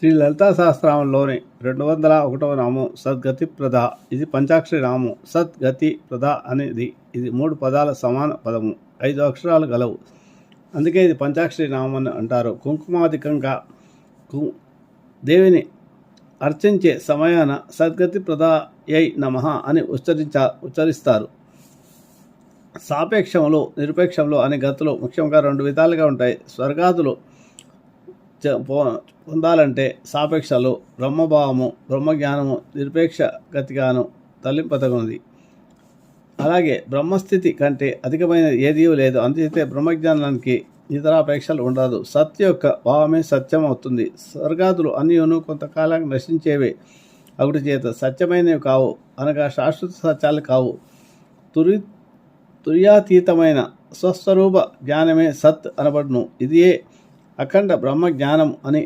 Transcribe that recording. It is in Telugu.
శ్రీ లలితా సహస్రనామంలోని 201వ నామం సద్గతి ప్రద. ఇది పంచాక్షరి నామం. సద్గతి ప్రద అనేది ఇది 3 పదాల సమాన పదము, 5 అక్షరాలు గలవు. అందుకే ఇది పంచాక్షరి నామం అని అంటారు. కుంకుమాధికంగా దేవిని అర్చించే సమయాన సద్గతి ప్రదాయై నమః అని ఉచ్చరిస్తారు. సాపేక్షములు, నిరపేక్షములు అనే గతులు ముఖ్యంగా 2 విధాలుగా ఉంటాయి. స్వర్గాదులు పొందాలంటే సాపేక్షలు బ్రహ్మభావము, బ్రహ్మజ్ఞానము నిరపేక్ష గతిగాను తల్లింపదగినది. అలాగే బ్రహ్మస్థితి కంటే అధికమైనది ఏదీ లేదు. అందుచేతే బ్రహ్మజ్ఞానానికి ఇతరాపేక్షలు ఉండదు. సత్ యొక్క భావమే సత్యం అవుతుంది. స్వర్గాదులు అన్నియును కొంతకాలం నశించేవే ఒకటి చేత సత్యమైనవి కావు, అనగా శాశ్వత సత్యాలు కావు. తుర్యాతీతమైన స్వస్వరూప జ్ఞానమే సత్ అనబడును. ఇదియే అఖండ బ్రహ్మ జ్ఞానం అని